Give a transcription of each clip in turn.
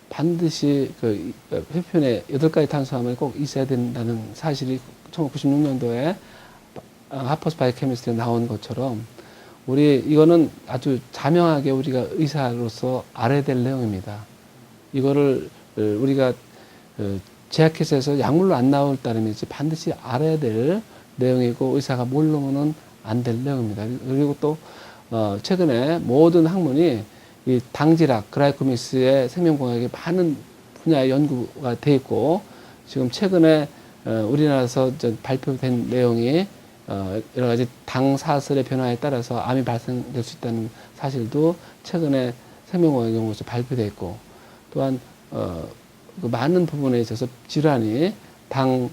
반드시 그 표편에 8가지 탄수화물이 꼭 있어야 된다는 사실이 1996년도에 하퍼스 바이오케미스트리에 나온 것처럼 이거는 아주 자명하게 우리가 의사로서 알아야 될 내용입니다. 이거를 우리가 제약회사에서 약물로 안 나올 따름이지 반드시 알아야 될 내용이고 의사가 모르면은 안 될 내용입니다. 그리고 또 최근에 모든 학문이 이 당질학, 그라이코미스의 생명공학에 많은 분야의 연구가 돼 있고 지금 최근에 우리나라에서 발표된 내용이 여러 가지 당 사슬의 변화에 따라서 암이 발생될 수 있다는 사실도 최근에 생명공학 연구에서 발표돼 있고 또한 그 많은 부분에 있어서 질환이 당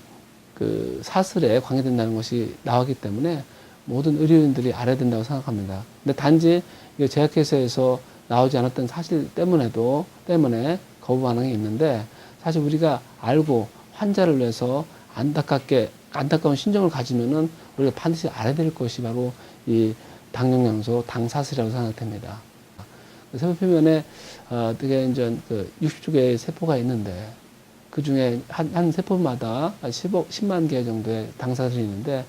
그 사슬에 관계된다는 것이 나왔기 때문에 모든 의료인들이 알아야 된다고 생각합니다. 근데 단지 제약회사에서 나오지 않았던 사실 때문에 거부 반응이 있는데 사실 우리가 알고 환자를 위해서 안타까운 심정을 가지면은 우리가 반드시 알아야 될 것이 바로 이 당영양소, 당사슬이라고 생각됩니다. 세포 표면에 되게 이제 그 60조 개의 세포가 있는데 그 중에 한 세포마다 10만 개 정도의 당사슬이 있는데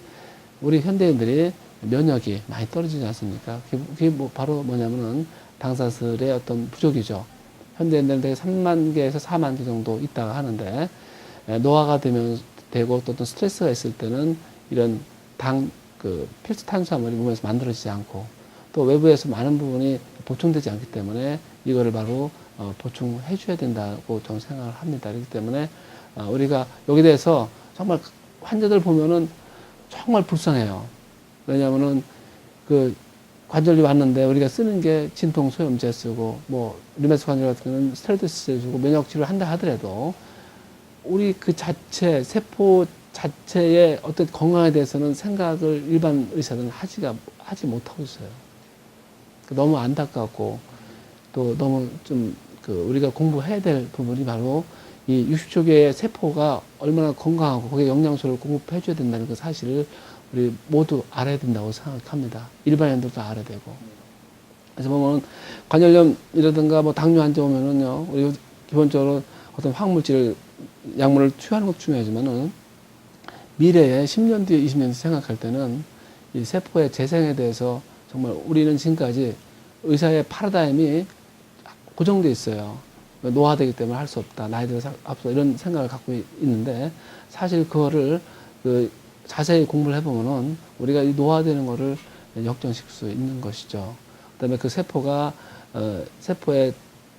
우리 현대인들이 면역이 많이 떨어지지 않습니까? 그게 바로 뭐냐면은 당사슬의 어떤 부족이죠. 현대인들은 되게 3만 개에서 4만 개 정도 있다가 하는데 노화가 되고 또 어떤 스트레스가 있을 때는 이런 필수 탄수화물이 몸에서 만들어지지 않고 또 외부에서 많은 부분이 보충되지 않기 때문에 이거를 바로 보충해 줘야 된다고 저는 생각을 합니다. 그렇기 때문에 우리가 여기에 대해서 정말 환자들 보면은 정말 불쌍해요. 왜냐하면은 그 관절이 왔는데 우리가 쓰는 게 진통소염제 쓰고 류마티스 관절 같은 경우는 스테로이드 주고 면역 치료를 한다 하더라도 우리 그 자체 세포 자체의 어떤 건강에 대해서는 생각을 일반 의사들은 하지 못하고 있어요. 너무 안타깝고 또 너무 우리가 공부해야 될 부분이 바로 이 60조 개의 세포가 얼마나 건강하고 거기에 영양소를 공급해 줘야 된다는 그 사실을 우리 모두 알아야 된다고 생각합니다. 일반인들도 알아야 되고. 그래서 보면 관절염이라든가 당뇨 환자 오면은요, 우리 기본적으로 어떤 화학물질을, 약물을 투여하는 것도 중요하지만은 미래에 10년 뒤에 20년 뒤에 생각할 때는 이 세포의 재생에 대해서 정말 우리는 지금까지 의사의 파라다임이 고정되어 있어요. 노화되기 때문에 할 수 없다. 나이 들어서 앞서 이런 생각을 갖고 있는데 사실 그거를 자세히 공부를 해보면은 우리가 이 노화되는 거를 역전시킬 수 있는 것이죠. 그 다음에 그 세포의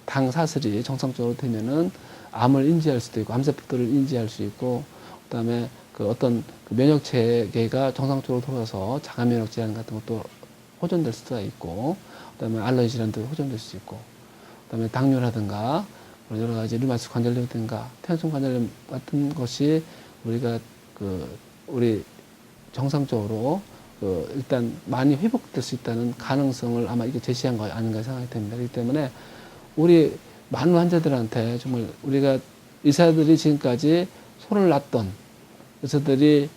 당 사슬이 정상적으로 되면은 암을 인지할 수도 있고, 암세포들을 인지할 수 있고, 그 다음에 어떤 면역 체계가 정상적으로 돌아서 자가 면역 질환 같은 것도 호전될 수가 있고, 그 다음에 알러지 질환도 호전될 수 있고, 그 다음에 당뇨라든가, 여러 가지 류마티스 관절염이라든가, 퇴행성 관절염 같은 것이 우리가 우리 정상적으로 일단 많이 회복될 수 있다는 가능성을 아마 이게 제시한 거 아닌가 생각이 됩니다. 그렇기 때문에 우리 많은 환자들한테 정말 우리가 의사들이 지금까지 손을 놨던 의사들이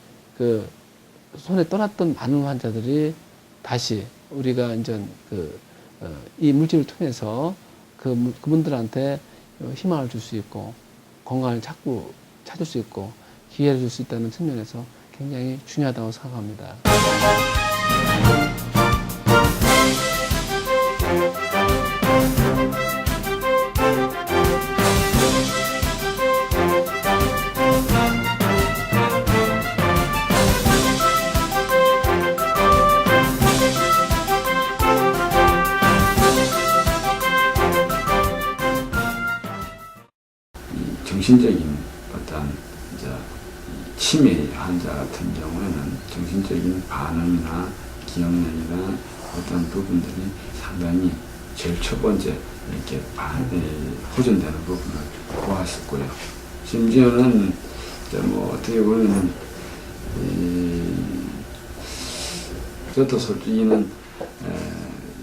손에 떠났던 많은 환자들이 다시 우리가 이제 이 물질을 통해서 그분들한테 희망을 줄 수 있고 건강을 찾을 수 있고 기회를 줄 수 있다는 측면에서 굉장히 중요하다고 생각합니다. 정신적인 어떤 치매 환자 같은 경우에는 정신적인 반응이나 기억력이나 어떤 부분들이 상당히 제일 첫 번째 이렇게 호전되는 부분을 보았었고요. 심지어는 어떻게 보면 저도 솔직히는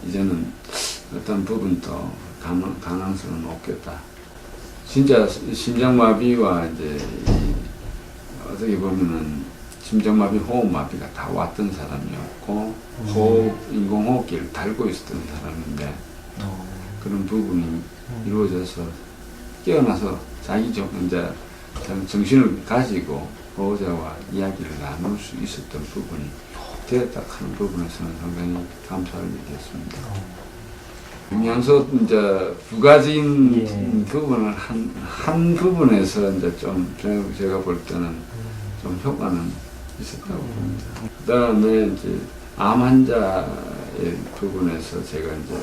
이제는 어떤 부분도 가능성은 없겠다. 진짜 심장마비와 어떻게 보면은 심장마비, 호흡마비가 다 왔던 사람이었고 인공호흡기를 달고 있었던 사람인데 그런 부분이 이루어져서 깨어나서 자기 이제 정신을 가지고 보호자와 이야기를 나눌 수 있었던 부분이 되었다 하는 부분에서는 상당히 감사를 느꼈습니다. 영양소 이제 부가적인 부분을 한 부분에서 이제 좀 제가 볼 때는 좀 효과는 있었다고 봅니다. 그다음에 이제 암 환자의 부분에서 제가 이제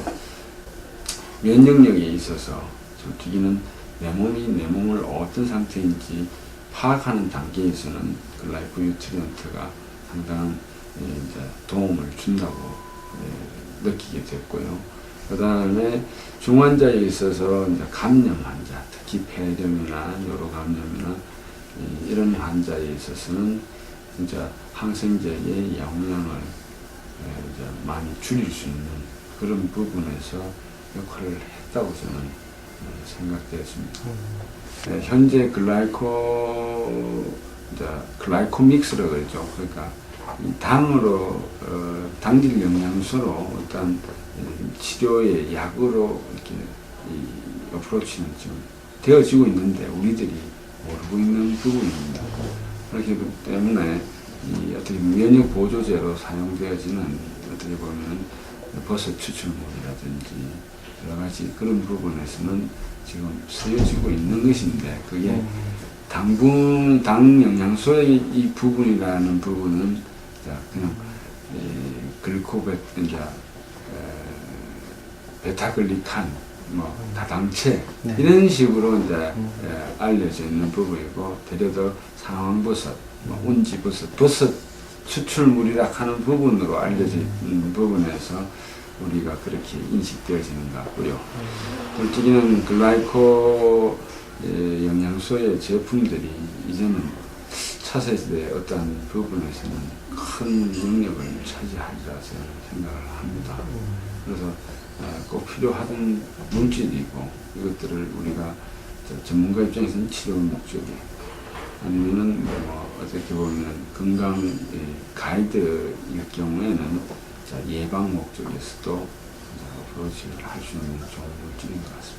면역력에 있어서 솔직히는 내 몸을 어떤 상태인지 파악하는 단계에서는 그 라이프 뉴트리언트가 상당한 이제 도움을 준다고 느끼게 됐고요. 그 다음에 중환자에 있어서 이제 감염 환자, 특히 폐렴이나 요로 감염이나 이런 환자에 있어서는 진짜 항생제의 양량을 이제 많이 줄일 수 있는 그런 부분에서 역할을 했다고 저는 생각되었습니다. 현재 글라이코믹스라고 그러죠. 그러니까 이 당으로 당질 영양소로 어떤 치료의 약으로 이렇게 이 어프로치는 지금 되어지고 있는데 우리들이 모르고 있는 부분입니다. 그렇기 때문에 이 어떻게 면역 보조제로 사용되어지는 어떻게 보면 버섯 추출물이라든지 여러 가지 그런 부분에서는 지금 쓰여지고 있는 것인데 그게 당 영양소의 이 부분이라는 부분은 그냥 베타글리칸, 다당체 이런 식으로 이제 알려져 있는 부분이고 대려도 상황버섯, 운지버섯, 추출물이라 하는 부분으로 알려져 있는 부분에서 우리가 그렇게 인식되어지는 것 같고요. 솔직히는 글라이코 영양소의 제품들이 이제는 차세대 어떤 부분에서는 큰 영역을 차지한다 생각을 합니다. 그래서 꼭 필요하던 물질이고 이것들을 우리가 전문가 입장에서는 치료 목적에 아니면은 어떻게 보면 건강 가이드일 경우에는 예방 목적에서도 어프로치를 할 수 있는 좋은 물질인 것 같습니다.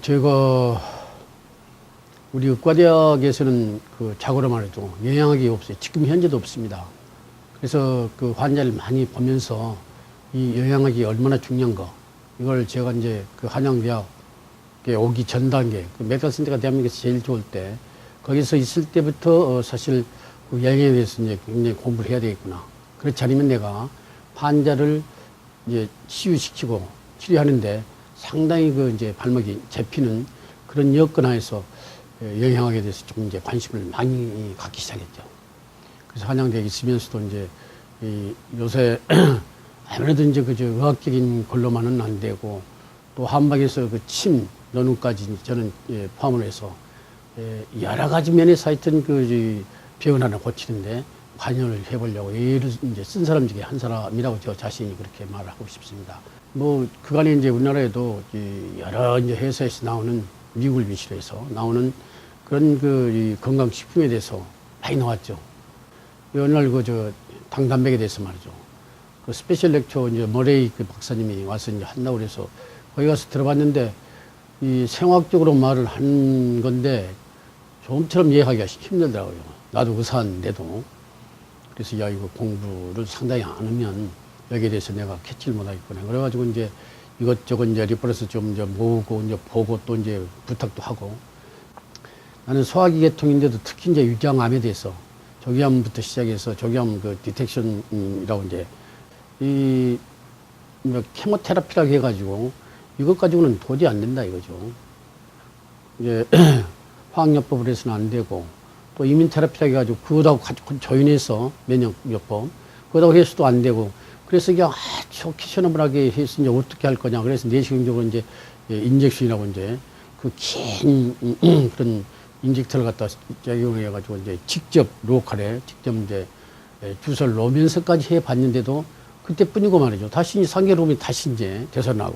제가 우리 의과대학에서는 그 자고로 말해도 영양학이 없어요. 지금 현재도 없습니다. 그래서 그 환자를 많이 보면서 이 영양학이 얼마나 중요한가 이걸 제가 이제 그 한양대학에 오기 전 단계 그 메디컬 센터가 대한민국에서 제일 좋을 때 거기서 있을 때부터 사실 그 영양에 대해서 이제 굉장히 공부를 해야 되겠구나. 그렇지 않으면 내가 환자를 이제 치유시키고 치료하는데 상당히 그 이제 발목이 잡히는 그런 여건 하에서 영양학에 대해서 좀 이제 관심을 많이 갖기 시작했죠. 그래서 한양대에 있으면서도 이제 요새 아무래도 이제 그저 의학적인 걸로만은 안 되고 또 한방에서 그 침, 논문까지 저는 포함을 해서 여러 가지 면에서 하여튼 그 병을 하나 고치는데 관여를 해보려고 애를 이제 쓴 사람 중에 한 사람이라고 저 자신이 그렇게 말을 하고 싶습니다. 그간에 이제 우리나라에도 여러 이제 회사에서 나오는 미국을 비롯해서 해서 나오는 그런 이 건강식품에 대해서 많이 나왔죠. 어느 날 당단백에 대해서 말이죠. 그 스페셜 렉처 이제 머레이 그 박사님이 와서 이제 한다고 그래서 거기 가서 들어봤는데 이 생화학적으로 말을 한 건데 좀처럼 이해하기가 힘들더라고요. 나도 의사인데도. 그래서 야, 이거 공부를 상당히 안 하면 여기에 대해서 내가 캐치를 못하겠구나. 그래가지고 이제 이것저것 이제 리퍼런스 좀 이제 모으고 이제 보고 또 이제 부탁도 하고. 나는 소화기 계통인데도 특히 이제 유장암에 대해서 조기암부터 시작해서 조기암 그 디텍션이라고 이제 케모테라피라고 해가지고 이것 가지고는 도저히 안 된다 이거죠. 이제 화학요법을 해서는 안 되고 또 이민테라피라고 해가지고 그거하고 조인해서 면역요법 그거하고 해서도 안 되고 그래서 그냥 아주 키셔너블하게 해서 이제 어떻게 할 거냐. 그래서 내시경적으로 이제 인젝션이라고 이제 그 긴 그런 인젝터를 갖다 적용해가지고 이제 직접 로컬에 직접 이제 주사를 놓으면서까지 해봤는데도 그때뿐이고 말이죠. 다시 3개월 후면 다시 이제 되살아나고.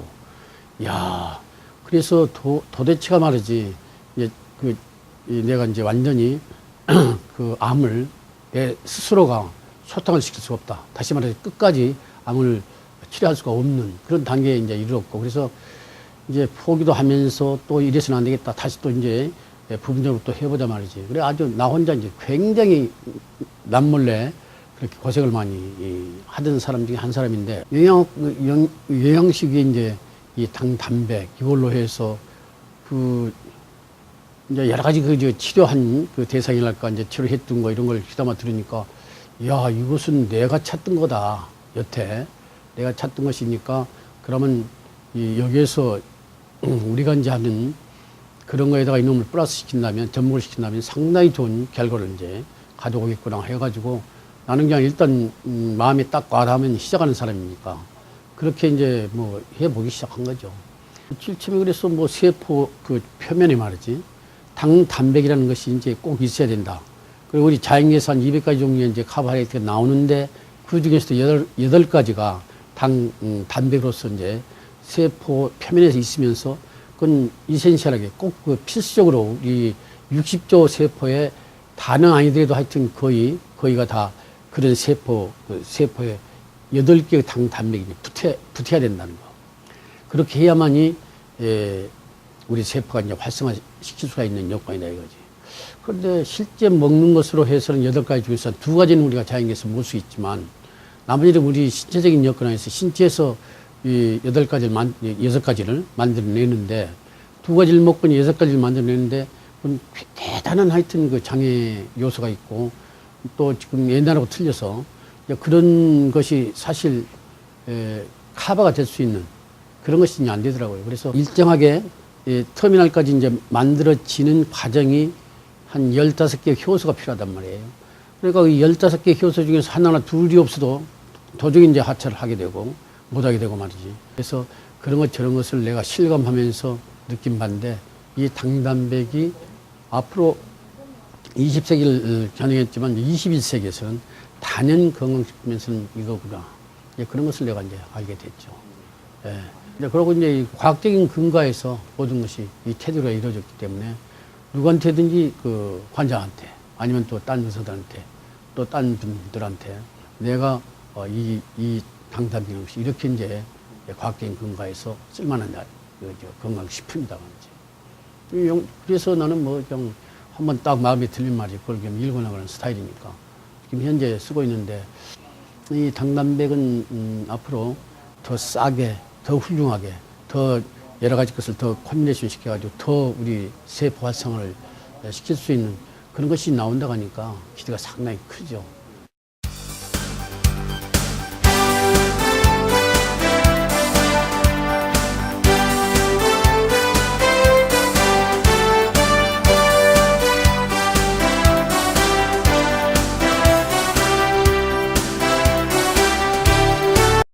야, 그래서 도대체가 말이지, 이제 내가 이제 완전히 그 암을 내 스스로가 소탕을 시킬 수가 없다. 다시 말해서 끝까지 암을 치료할 수가 없는 그런 단계에 이제 이르렀고, 그래서 이제 포기도 하면서 또 이래서는 안 되겠다. 다시 또 이제 부분적으로 또 해보자 말이지. 그래 아주 나 혼자 이제 굉장히 남몰래 그렇게 고생을 많이 하던 사람 중에 한 사람인데, 영양식이 이제 이 당, 단백 이걸로 해서 이제 여러 가지 치료한 대상이랄까 이제 치료했던 거 이런 걸 귀담아 들으니까, 야, 이것은 내가 찾던 거다. 여태 내가 찾던 것이니까 그러면 여기에서 우리가 이제 하는 그런 거에다가 이놈을 플러스 시킨다면, 접목을 시킨다면 상당히 좋은 결과를 이제 가져오겠구나 해가지고, 나는 그냥 일단 마음이 딱 와닿으면 시작하는 사람이니까 그렇게 이제 뭐 해보기 시작한 거죠. 처음에 그래서 뭐 세포 표면에 말이지, 당, 단백이라는 것이 이제 꼭 있어야 된다. 그리고 우리 자연계에서 한 200가지 종류의 이제 카보하이드레이트가 나오는데, 그 중에서도 8가지가 단백으로서 이제 세포 표면에서 있으면서, 그건 이센셜하게 꼭 필수적으로 우리 60조 세포에 다는 아니더라도 하여튼 거의가 다 그런 세포에 8개의 당, 단백이 붙어야 된다는 거. 그렇게 해야만이, 우리 세포가 이제 활성화 시킬 수가 있는 여건이다 이거지. 그런데 실제 먹는 것으로 해서는 8가지 중에서 2가지는 우리가 자연계에서 먹을 수 있지만, 나머지는 우리 신체적인 여건에서 신체에서 이 6가지를 만들어내는데, 2가지를 먹고 6가지를 만들어내는데, 그건 대단한 하여튼 그 장애 요소가 있고, 또 지금 옛날하고 틀려서 그런 것이 사실 커버가 될 수 있는 그런 것이 이제 안 되더라고요. 그래서 일정하게 터미널까지 이제 만들어지는 과정이 한 15개의 효소가 필요하단 말이에요. 그러니까 이 15개의 효소 중에서 하나나 둘이 없어도 도중에 이제 하차를 하게 되고 못하게 되고 말이지. 그래서 그런 것 저런 것을 내가 실감하면서 느낀 바인데, 이 당단백이 앞으로 20세기를 겨냥했지만 21세기에서는 단연 건강식품에서는 이거구나. 그런 것을 내가 이제 알게 됐죠. 예. 그러고 이제 과학적인 근거에서 모든 것이 이 테두리가 이루어졌기 때문에 누구한테든지 그 환자한테 아니면 또 딴 의사들한테 또 딴 분들한테 내가 이 당단백이 이렇게 이제 과학적인 근거에서 쓸만한 건강식품이다 말이지. 그래서 나는 뭐 그냥 한번 딱 마음에 들린 말이 그걸 그냥 읽어나가는 스타일이니까 지금 현재 쓰고 있는데, 이 당단백은 앞으로 더 싸게, 더 훌륭하게, 더 여러 가지 것을 더 콤비네이션 시켜가지고 더 우리 세포 활성화를 시킬 수 있는 그런 것이 나온다고 하니까 기대가 상당히 크죠.